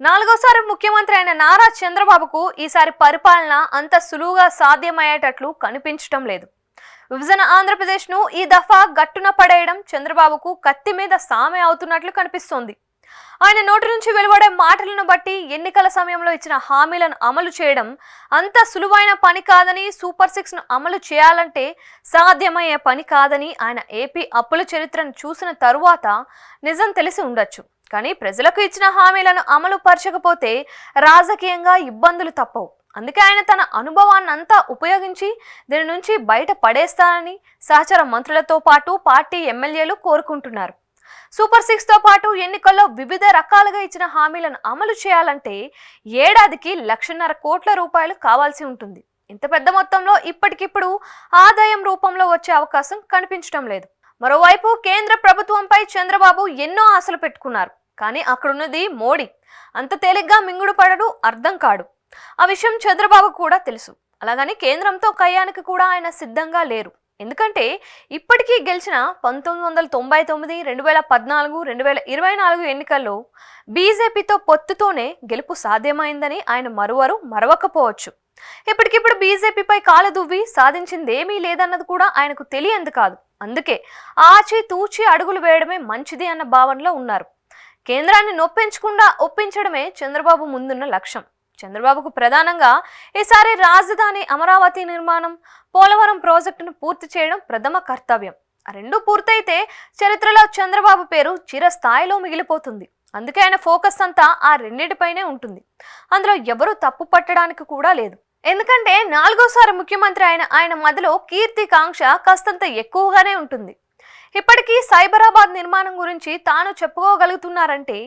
నాలుగోసారి ముఖ్యమంత్రి అయిన నారా చంద్రబాబుకు ఈసారి పరిపాలన అంత సులువుగా సాధ్యమయ్యేటట్లు కనిపించటం లేదు. విభజన ఆంధ్రప్రదేశ్ను ఈ దఫా గట్టున పడేయడం చంద్రబాబుకు కత్తి మీద సామె అవుతున్నట్లు కనిపిస్తోంది. ఆయన నోటి నుంచి వెలువడే మాటలను బట్టి ఎన్నికల సమయంలో ఇచ్చిన హామీలను అమలు చేయడం అంత సులువైన పని కాదని, సూపర్ 6ను అమలు చేయాలంటే సాధ్యమయ్యే పని కాదని ఆయన ఏపీ అప్పుల చరిత్రను చూసిన తరువాత నిజం తెలిసి ఉండొచ్చు. కానీ ప్రజలకు ఇచ్చిన హామీలను అమలు పరచకపోతే రాజకీయంగా ఇబ్బందులు తప్పవు. అందుకే ఆయన తన అనుభవాన్ని అంతా ఉపయోగించి దీని నుంచి బయట పడేస్తానని సహచర మంత్రులతో పాటు పార్టీ ఎమ్మెల్యేలు కోరుకుంటున్నారు. సూపర్ 6తో పాటు ఎన్నికల్లో వివిధ రకాలుగా ఇచ్చిన హామీలను అమలు చేయాలంటే ఏడాదికి 1,50,000 కోట్ల రూపాయలు కావాల్సి ఉంటుంది. ఇంత పెద్ద మొత్తంలో ఇప్పటికిప్పుడు ఆదాయం రూపంలో వచ్చే అవకాశం కనిపించడం లేదు. మరోవైపు కేంద్ర ప్రభుత్వంపై చంద్రబాబు ఎన్నో ఆశలు పెట్టుకున్నారు. కానీ అక్కడున్నది మోడీ. అంత తేలిగ్గా మింగుడు పడడు, అర్థం కాడు. ఆ విషయం చంద్రబాబు కూడా తెలుసు. అలాగని కేంద్రంతో కయ్యానికి కూడా ఆయన సిద్ధంగా లేరు. ఎందుకంటే ఇప్పటికీ గెలిచిన 1999, 2014, 2024 ఎన్నికల్లో బీజేపీతో పొత్తుతోనే గెలుపు సాధ్యమైందని ఆయన మరవకపోవచ్చు. ఇప్పటికిప్పుడు బీజేపీపై కాలు దువ్వి సాధించిందేమీ లేదన్నది కూడా ఆయనకు తెలియంది కాదు. అందుకే ఆచి తూచి అడుగులు వేయడమే మంచిది అన్న భావనలో ఉన్నారు. కేంద్రాన్ని నొప్పించకుండా ఒప్పించడమే చంద్రబాబు ముందున్న లక్ష్యం. చంద్రబాబుకు ప్రధానంగా ఈసారి రాజధాని అమరావతి నిర్మాణం, పోలవరం ప్రాజెక్టును పూర్తి చేయడం ప్రథమ కర్తవ్యం. ఆ రెండు పూర్తయితే చరిత్రలో చంద్రబాబు పేరు చిరస్థాయిలో మిగిలిపోతుంది. అందుకే ఆయన ఫోకస్ అంతా ఆ రెండింటిపైనే ఉంటుంది. అందులో ఎవరూ తప్పు పట్టడానికి కూడా లేదు. ఎందుకంటే నాలుగోసారి ముఖ్యమంత్రి అయిన ఆయన మధ్యలో కీర్తి కాంక్ష కాస్తంత ఎక్కువగానే ఉంటుంది. ఇప్పటికీ సైబరాబాద్ నిర్మాణం గురించి తాను చెప్పుకోగలుగుతున్నారంటే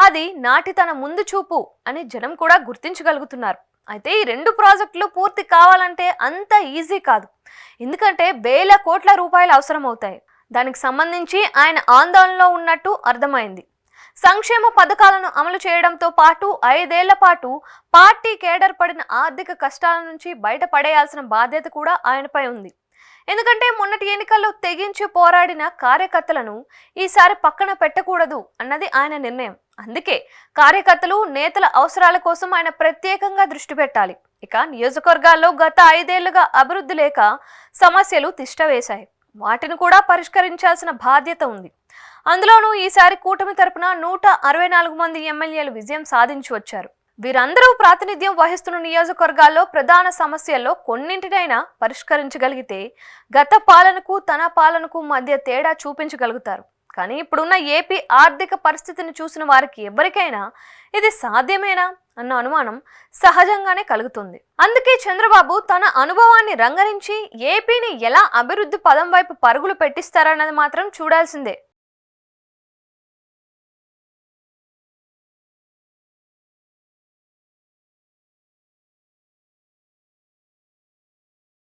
అది నాటి తన ముందు చూపు అని జనం కూడా గుర్తించగలుగుతున్నారు. అయితే ఈ రెండు ప్రాజెక్టులు పూర్తి కావాలంటే అంత ఈజీ కాదు. ఎందుకంటే వేల కోట్ల రూపాయలు అవసరమవుతాయి. దానికి సంబంధించి ఆయన ఆందోళనలో ఉన్నట్టు అర్థమైంది. సంక్షేమ పథకాలను అమలు చేయడంతో పాటు 5 ఏళ్ల పాటు పార్టీ కేడర్ పడిన ఆర్థిక కష్టాల నుంచి బయటపడేయాల్సిన బాధ్యత కూడా ఆయనపై ఉంది. ఎందుకంటే మొన్నటి ఎన్నికల్లో తెగించి పోరాడిన కార్యకర్తలను ఈసారి పక్కన పెట్టకూడదు అన్నది ఆయన నిర్ణయం. అందుకే కార్యకర్తలు, నేతల అవసరాల కోసం ఆయన ప్రత్యేకంగా దృష్టి పెట్టాలి. ఇక నియోజకవర్గాల్లో గత 5 ఏళ్లుగా అభివృద్ధి లేక సమస్యలు తిష్టవేశాయి. వాటిని కూడా పరిష్కరించాల్సిన బాధ్యత ఉంది. అందులోనూ ఈసారి కూటమి తరపున 164 మంది ఎమ్మెల్యేలు విజయం సాధించి వచ్చారు. వీరందరూ ప్రాతినిధ్యం వహిస్తున్న నియోజకవర్గాల్లో ప్రధాన సమస్యల్లో కొన్నింటినైనా పరిష్కరించగలిగితే గత పాలనకు తన పాలనకు మధ్య తేడా చూపించగలుగుతారు. కానీ ఇప్పుడున్న ఏపీ ఆర్థిక పరిస్థితిని చూసిన వారికి ఎవరికైనా ఇది సాధ్యమేనా అన్న అనుమానం సహజంగానే కలుగుతుంది. అందుకే చంద్రబాబు తన అనుభవాన్ని రంగరించి ఏపీని ఎలా అభివృద్ధి పదం వైపు పరుగులు పెట్టిస్తారన్నది మాత్రం చూడాల్సిందే.